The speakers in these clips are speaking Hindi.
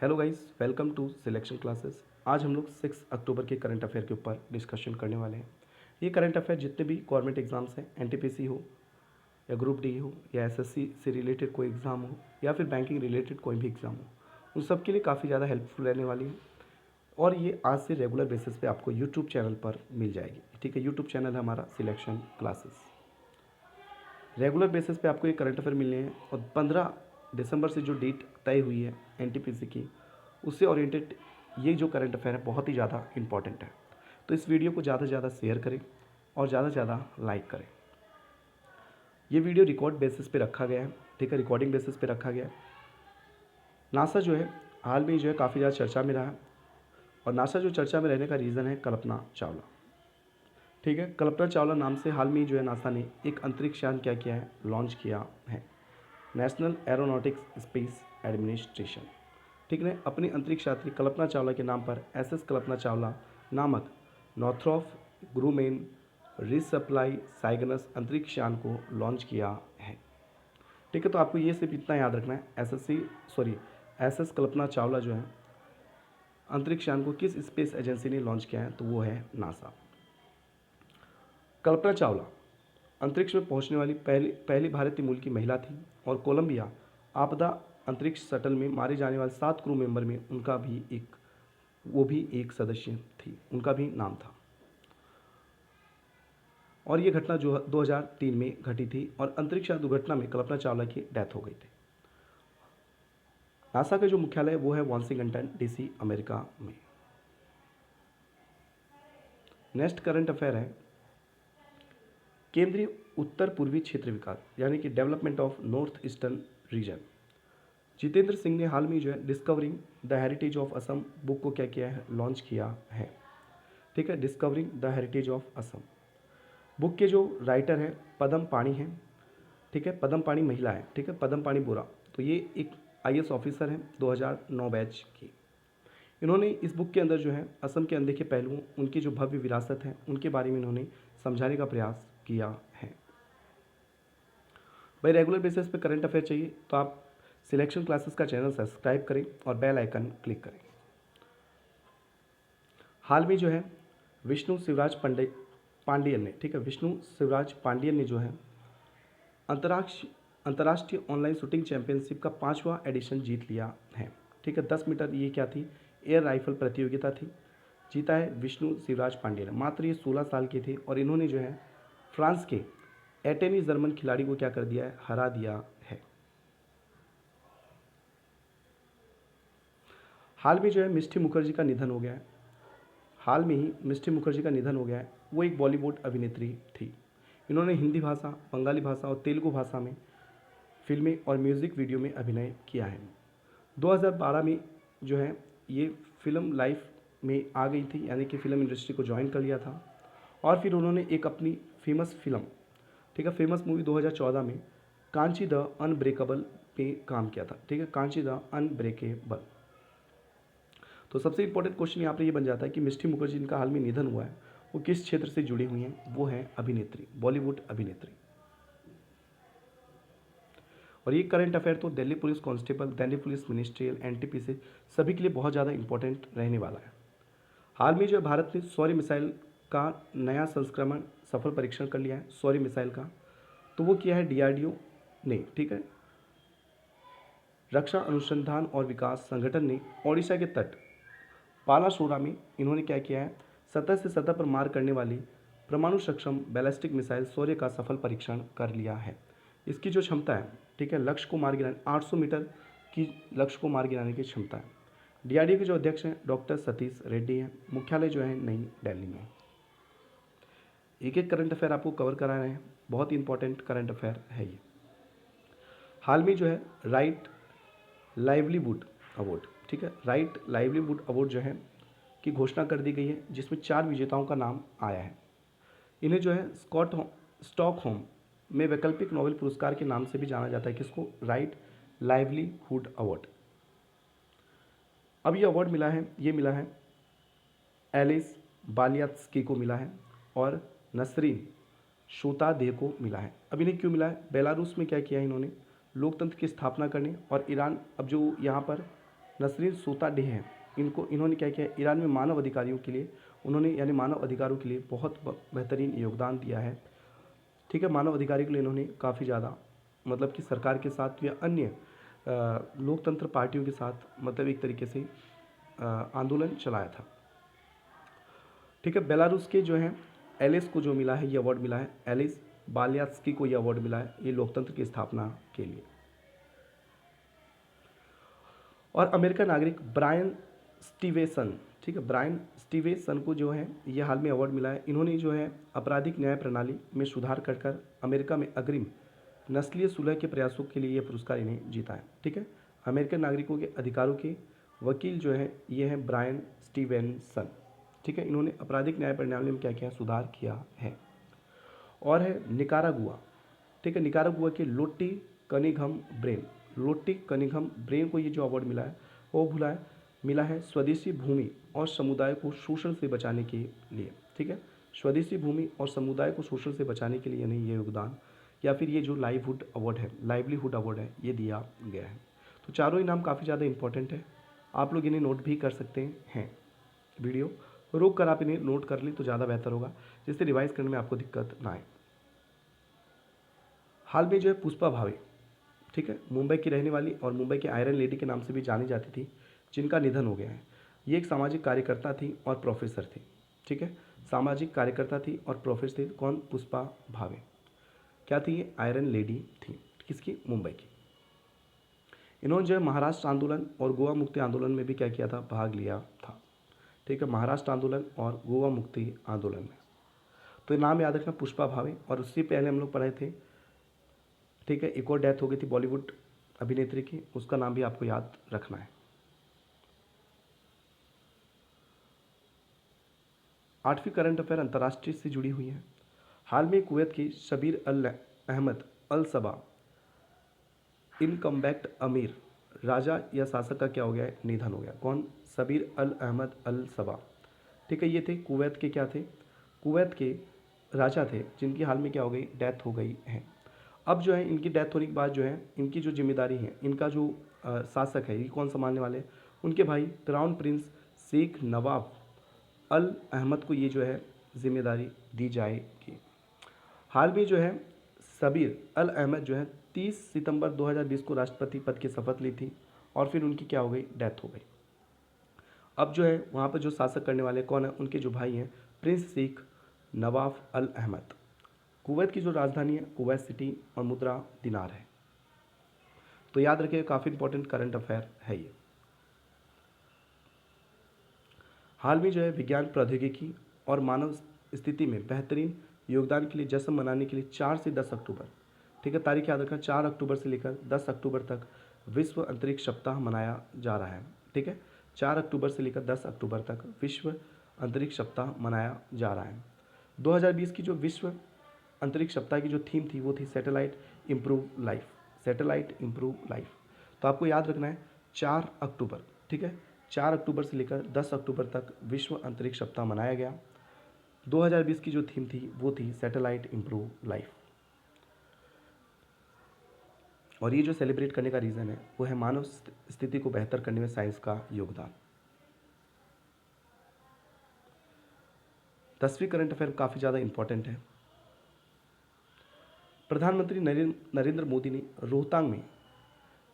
Hello guys, welcome to selection classes. आज हम लोग 6 अक्टूबर के करंट अफेयर के ऊपर डिस्कशन करने वाले हैं। ये करंट अफेयर जितने भी गवर्नमेंट एग्जाम्स हैं, एनटीपीसी हो या ग्रुप डी हो या एसएससी से रिलेटेड कोई एग्ज़ाम हो या फिर बैंकिंग रिलेटेड कोई भी एग्ज़ाम हो, उन सब के लिए काफ़ी ज़्यादा हेल्पफुल रहने वाली है। और ये आज से रेगुलर बेसिस पे आपको यूट्यूब चैनल पर मिल जाएगी। ठीक है, यूट्यूब चैनल है हमारा सिलेक्शन क्लासेस। रेगुलर बेसिस पे आपको ये करंट अफेयर मिलने हैं और 15 दिसंबर से जो डेट तय हुई है एनटीपीसी की, उससे ओरिएंटेड ये जो करंट अफेयर है बहुत ही ज़्यादा इंपॉर्टेंट है। तो इस वीडियो को ज़्यादा से ज़्यादा शेयर करें और ज़्यादा से ज़्यादा लाइक करें। ये वीडियो रिकॉर्ड बेसिस पे रखा गया है। ठीक है, रिकॉर्डिंग बेसिस पे रखा गया है। नासा जो है हाल में जो है काफ़ी ज़्यादा चर्चा में रहा है और नासा जो चर्चा में रहने का रीज़न है कल्पना चावला। ठीक है, कल्पना चावला नाम से हाल में जो है नासा ने एक अंतरिक्ष यान क्या किया है, लॉन्च किया है। नेशनल एरोनॉटिक्स स्पेस एडमिनिस्ट्रेशन, ठीक है, अपनी अंतरिक्ष यात्री कल्पना चावला के नाम पर एसएस कल्पना चावला नामक नॉर्थरॉप ग्रूमेन रिसप्लाई साइगनस अंतरिक्ष यान को लॉन्च किया है। ठीक है, तो आपको ये सिर्फ इतना याद रखना है, एसएस कल्पना चावला जो है अंतरिक्ष यान को किस स्पेस एजेंसी ने लॉन्च किया है, तो वो है नासा। कल्पना चावला अंतरिक्ष में पहुंचने वाली पहली भारतीय मूल की महिला थी और कोलंबिया आपदा अंतरिक्ष शटल में मारे जाने वाले 7 क्रू मेंबर में वो भी एक सदस्य थी, उनका भी नाम था। और ये घटना जो 2003 में घटी थी और अंतरिक्ष दुर्घटना में कल्पना चावला की डेथ हो गई थी। नासा का जो मुख्यालय है वो है वाशिंगटन डीसी, अमेरिका में। नेक्स्ट करंट अफेयर है केंद्रीय उत्तर पूर्वी क्षेत्र विकास यानी कि development of north eastern region. Jitendra Singh ने हाल में जो है discovering the heritage of Assam book को क्या किया है, लॉन्च किया है। ठीक है, discovering the heritage of Assam book के जो राइटर हैं पदम पाणी हैं। ठीक है, पदम पाणी महिला है। ठीक है, पदम पाणी बोरा, तो ये एक आईएएस ऑफिसर हैं 2009 बैच की। इन्होंने इस बुक के अंदर जो है असम के अनदेखे पहलुओं, उनकी जो भव्य विरासत है, उनके बारे में इन्होंने समझाने का प्रयास किया है। भाई रेगुलर बेसिस पे करंट अफेयर चाहिए तो आप सिलेक्शन क्लासेस का चैनल सब्सक्राइब करें और बेल आइकन क्लिक करें। हाल में जो है विष्णु शिवराज पांडियन ने, ठीक है, विष्णु शिवराज पांडियन ने जो है अंतर्राष्ट्रीय ऑनलाइन शूटिंग चैंपियनशिप का 5वां एडिशन जीत लिया है। ठीक है, 10 मीटर ये क्या थी, एयर राइफल प्रतियोगिता थी। जीता है विष्णु शिवराज पांडे ने। मात्र ये 16 साल के थे और इन्होंने जो है फ्रांस के एटेनी जर्मन खिलाड़ी को क्या कर दिया है, हरा दिया है। हाल में जो है मिष्टी मुखर्जी का निधन हो गया है। हाल में ही मिष्टी मुखर्जी का निधन हो गया है। वो एक बॉलीवुड अभिनेत्री थी। इन्होंने हिंदी भाषा, बंगाली भाषा और तेलुगु भाषा में फिल्में और म्यूज़िक वीडियो में अभिनय किया है। 2012 में जो है ये फिल्म लाइफ में आ गई थी, यानी कि फ़िल्म इंडस्ट्री को ज्वाइन कर लिया था और फिर उन्होंने एक अपनी फेमस फिल्म, ठीक है, फेमस मूवी 2014 में कांची द अनब्रेकेबल पे काम किया था। ठीक है, कांची द अनब्रेकेबल। तो सबसे इंपॉर्टेंट क्वेश्चन यहाँ पर ये बन जाता है कि मिष्टी मुखर्जी जिनका हाल में निधन हुआ है वो किस क्षेत्र से जुड़ी हुई हैं, वो है अभिनेत्री, बॉलीवुड अभिनेत्री। और ये करंट अफेयर तो Delhi police constable, Delhi police ministerial, NTPC सभी के लिए बहुत ज़्यादा इंपॉर्टेंट रहने वाला है। हाल में जो है भारत ने सौर्य मिसाइल का नया संस्करण सफल परीक्षण कर लिया है, सौर्य मिसाइल का। तो वो किया है डीआरडीओ ने। ठीक है, रक्षा अनुसंधान और विकास संगठन ने ओडिशा के तट पालासोरा में इन्होंने क्या किया है, सतह से सतह पर मार करने वाली परमाणु सक्षम बैलिस्टिक मिसाइल सौर्य का सफल परीक्षण कर लिया है। इसकी जो क्षमता है, ठीक है, लक्ष्य को मार गिराने 800 मीटर की लक्ष्य को मार गिराने की क्षमता है। डीआरडीओ के जो अध्यक्ष हैं डॉक्टर सतीश रेड्डी हैं। मुख्यालय जो है नई दिल्ली में। एक एक करंट अफेयर आपको कवर करा रहे हैं, बहुत ही इंपॉर्टेंट करंट अफेयर है ये। हाल में जो है राइट लाइवलीवुड अवार्ड, ठीक है, राइट लाइवलीवुड अवार्ड जो है की घोषणा कर दी गई है, जिसमें 4 विजेताओं का नाम आया है। इन्हें जो है स्टॉकहोम में वैकल्पिक नोबेल पुरस्कार के नाम से भी जाना जाता है। किसको, राइट लाइवलीहुड अवार्ड। अब ये अवार्ड मिला है, ये मिला है एलिस बालियात्स्की को मिला है और नसरीन शोतादेह को मिला है। अब इन्हें क्यों मिला है, बेलारूस में क्या किया है इन्होंने, लोकतंत्र की स्थापना करने, और ईरान अब जो यहाँ पर नसरीन सोताडेह हैं, इन्होंने क्या किया, ईरान में मानव अधिकारियों के लिए उन्होंने यानी मानव अधिकारों के लिए बहुत बेहतरीन योगदान दिया है। ठीक है, मानव अधिकारी के लिए इन्होंने काफ़ी ज़्यादा मतलब कि सरकार के साथ या अन्य लोकतंत्र पार्टियों के साथ मतलब एक तरीके से आंदोलन चलाया था। ठीक है, बेलारूस के जो हैं एलिस को जो मिला है ये अवार्ड मिला है, एलिस बालियात्स्की को ये अवार्ड मिला है ये लोकतंत्र की स्थापना के लिए। और अमेरिकन नागरिक ब्रायन स्टीवेसन, ठीक है, ब्रायन स्टीवेसन को जो है ये हाल में अवार्ड मिला है। इन्होंने जो है आपराधिक न्याय प्रणाली में सुधार कर अमेरिका में अग्रिम नस्लीय सुलह के प्रयासों के लिए यह पुरस्कार इन्हें जीता है। ठीक है, अमेरिकन नागरिकों के अधिकारों के वकील जो है ये हैं ब्रायन स्टीवेंसन। ठीक है, इन्होंने आपराधिक न्याय प्रणाली में क्या किया, सुधार किया है। और है निकारागुआ। ठीक है, निकारागुआ के लोट्टी कनिघम ब्रेन, लोट्टी कनिघम ब्रेन को ये जो अवार्ड मिला है वो मिला है स्वदेशी भूमि और समुदाय को शोषण से बचाने के लिए। ठीक है, स्वदेशी भूमि और समुदाय को शोषण से बचाने के लिए नहीं ये योगदान या फिर ये जो लाइवलीहुड अवार्ड है ये दिया गया है। तो चारों इनाम काफ़ी ज़्यादा इंपॉर्टेंट है, आप लोग इन्हें नोट भी कर सकते हैं। वीडियो रोक कर आप इन्हें नोट कर लें तो ज़्यादा बेहतर होगा, जिससे रिवाइज करने में आपको दिक्कत ना आए। हाल में जो है पुष्पा भावे, ठीक है, मुंबई की रहने वाली और मुंबई के आयरन लेडी के नाम से भी जानी जाती थी, जिनका निधन हो गया है। ये एक सामाजिक कार्यकर्ता थी और प्रोफेसर थी। ठीक है, सामाजिक कार्यकर्ता थी और प्रोफेसर थी। कौन? पुष्पा भावे। क्या थी ये? आयरन लेडी थी। किसकी? मुंबई की। इन्होंने जो है महाराष्ट्र आंदोलन और गोवा मुक्ति आंदोलन में भी क्या किया था? भाग लिया था। ठीक है, महाराष्ट्र आंदोलन और गोवा मुक्ति आंदोलन में। तो नाम याद रखना पुष्पा भावे। और उससे पहले हम लोग पढ़े थे, ठीक है, एक और डेथ हो गई थी बॉलीवुड अभिनेत्री की, उसका नाम भी आपको याद रखना है। 8वीं करंट अफेयर अंतर्राष्ट्रीय से जुड़ी हुई है। हाल में कुवैत के शबीर अल अहमद अल सबा इनकम्बैक्ट अमीर राजा या शासक का क्या हो गया है? निधन हो गया। कौन? शबीर अल अहमद अल सबा। ठीक है, ये थे कुवैत के क्या थे? कुवैत के राजा थे, जिनकी हाल में क्या हो गई? डेथ हो गई है। अब जो है इनकी डेथ होने के बाद जो है इनकी जो जिम्मेदारी है, इनका जो शासक है, ये कौन संभालने वाले? उनके भाई क्राउन प्रिंस शेख नवाब अल अहमद को ये जो है जिम्मेदारी दी जाएगी। हाल में जो है शबीर अल अहमद जो है 30 सितंबर 2020 को राष्ट्रपति पद की शपथ ली थी और फिर उनकी क्या हो गई? डेथ हो गई। अब जो है वहाँ पर जो शासक करने वाले कौन है? उनके जो भाई हैं प्रिंस शेख नवाब अल अहमद। कुवैत की जो राजधानी है कुवैत सिटी और मुद्रा दिनार है। तो याद रखिए, काफ़ी इंपॉर्टेंट करंट अफेयर है ये। हाल में जो है विज्ञान प्रौद्योगिकी और मानव स्थिति में बेहतरीन योगदान के लिए जश्न मनाने के लिए 4 से 10 अक्टूबर, ठीक है, तारीख याद रखना, 4 अक्टूबर से लेकर 10 अक्टूबर तक विश्व अंतरिक्ष सप्ताह मनाया जा रहा है। ठीक है, 4 अक्टूबर से लेकर 10 अक्टूबर तक विश्व अंतरिक्ष सप्ताह मनाया जा रहा है। 2020 की जो विश्व अंतरिक्ष सप्ताह की जो थीम थी वो थी satellite improve life, satellite improve life. तो आपको याद रखना है 4 अक्टूबर, ठीक है, 4 अक्टूबर से लेकर 10 अक्टूबर तक विश्व अंतरिक्ष सप्ताह मनाया गया। 2020 की जो थीम थी वो थी सैटेलाइट इम्प्रूव लाइफ। और ये जो सेलिब्रेट करने का रीज़न है वो है मानव स्थिति को बेहतर करने में साइंस का योगदान। 10वीं करंट अफेयर काफ़ी ज़्यादा इंपॉर्टेंट है। प्रधानमंत्री नरेंद्र मोदी ने रोहतांग में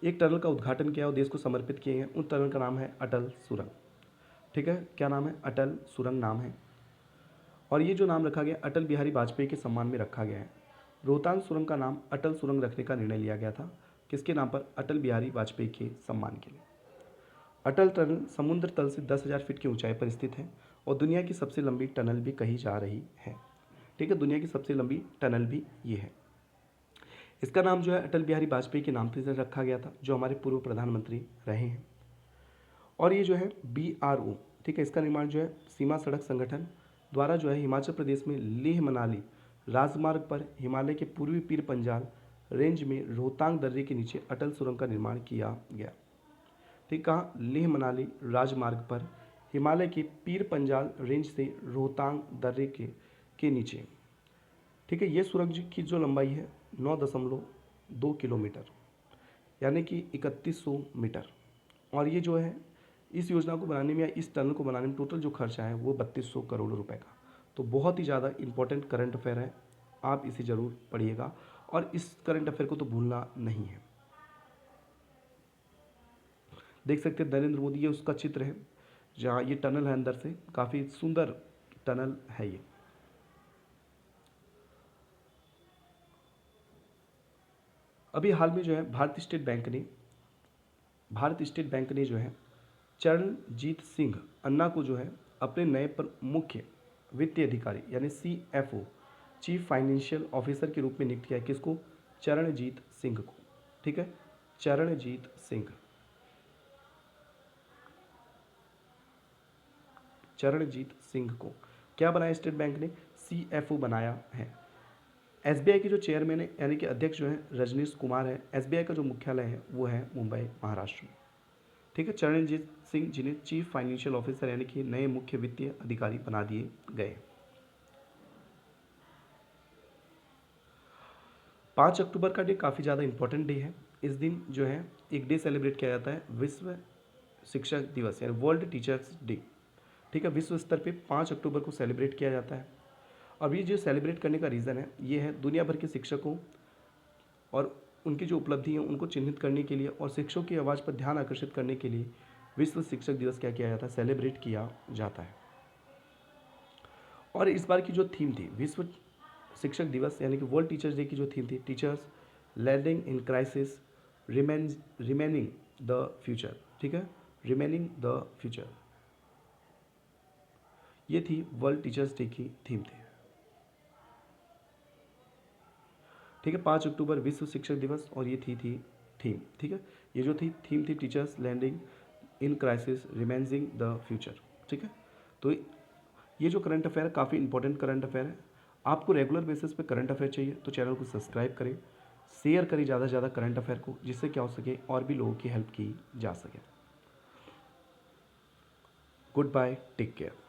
एक टनल का उद्घाटन किया और देश को समर्पित किए हैं। उन टनल का नाम है अटल सुरंग। ठीक है, क्या नाम है? अटल सुरंग नाम है। और ये जो नाम रखा गया अटल बिहारी वाजपेयी के सम्मान में रखा गया है। रोहतांग सुरंग का नाम अटल सुरंग रखने का निर्णय लिया गया था। किसके नाम पर? अटल बिहारी वाजपेयी के सम्मान के लिए। अटल टनल समुद्र तल से 10,000 फीट की ऊंचाई पर स्थित है और दुनिया की सबसे लंबी टनल भी कही जा रही है। ठीक है, दुनिया की सबसे लंबी टनल भी ये है। इसका नाम जो है अटल बिहारी वाजपेयी के नाम से रखा गया था, जो हमारे पूर्व प्रधानमंत्री रहे हैं। और ये जो है BRO, ठीक है, इसका निर्माण जो है सीमा सड़क संगठन द्वारा जो है हिमाचल प्रदेश में लेह मनाली राजमार्ग पर हिमालय के पूर्वी पीर पंजाल रेंज में रोहतांग दर्रे के नीचे अटल सुरंग का निर्माण किया गया। ठीक, कहाँ? लेह मनाली राजमार्ग पर हिमालय के पीर पंजाल रेंज से रोहतांग दर्रे के नीचे। ठीक है, ये सुरंग की जो लंबाई है 9.2 किलोमीटर यानी कि 3100 मीटर। और ये जो है इस योजना को बनाने में या इस टनल को बनाने में टोटल जो खर्चा है वो 3200 करोड़ रुपए का। तो बहुत ही ज़्यादा इंपॉर्टेंट करंट अफेयर है, आप इसे ज़रूर पढ़िएगा और इस करंट अफेयर को तो भूलना नहीं है। देख सकते हैं नरेंद्र मोदी, ये उसका चित्र है जहाँ ये टनल है, अंदर से काफ़ी सुंदर टनल है ये। अभी हाल में जो है भारतीय स्टेट बैंक ने जो है चरणजीत सिंह अन्ना को जो है अपने नए मुख्य वित्तीय अधिकारी यानी CFO, चीफ फाइनेंशियल ऑफिसर के रूप में नियुक्त किया है। किसको? चरणजीत सिंह को। ठीक है, चरणजीत सिंह को क्या बनाया स्टेट बैंक ने? CFO बनाया है। SBI के जो चेयरमैन है यानी कि अध्यक्ष जो है रजनीश कुमार है। SBI का जो मुख्यालय है वो है मुंबई, महाराष्ट्र में। ठीक है, चरणजीत सिंह जिन्हें चीफ फाइनेंशियल ऑफिसर यानी कि नए मुख्य वित्तीय अधिकारी बना दिए गए। 5 अक्टूबर का डे काफ़ी ज़्यादा इंपॉर्टेंट डे है। इस दिन जो है एक डे सेलिब्रेट किया जाता है, विश्व शिक्षक दिवस यानी वर्ल्ड टीचर्स डे। ठीक है, विश्व स्तर पे 5 अक्टूबर को सेलिब्रेट किया जाता है। अब ये जो सेलिब्रेट करने का रीज़न है ये है दुनिया भर के शिक्षकों और उनकी जो उपलब्धि है उनको चिन्हित करने के लिए और शिक्षकों की आवाज़ पर ध्यान आकर्षित करने के लिए विश्व शिक्षक दिवस क्या किया जाता है? सेलिब्रेट किया जाता है। और इस बार की जो थीम थी विश्व शिक्षक दिवस यानी कि वर्ल्ड टीचर्स डे की जो थीम थी, teachers learning in crisis remaining the future. ठीक है, रिमेनिंग द फ्यूचर, ये थी वर्ल्ड टीचर्स डे की थीम थी। ठीक है, 5 अक्टूबर विश्व शिक्षक दिवस और ये थी थीम। ठीक है, ये जो थी थीम थी teachers landing in crisis remaining the future. ठीक है, तो ये जो करंट अफेयर है काफ़ी इंपॉर्टेंट करंट अफेयर है। आपको रेगुलर बेसिस पे करंट अफेयर चाहिए तो चैनल को सब्सक्राइब करें, शेयर करें ज़्यादा से ज़्यादा करंट अफेयर को, जिससे क्या हो सके और भी लोगों की हेल्प की जा सके। Goodbye, take care.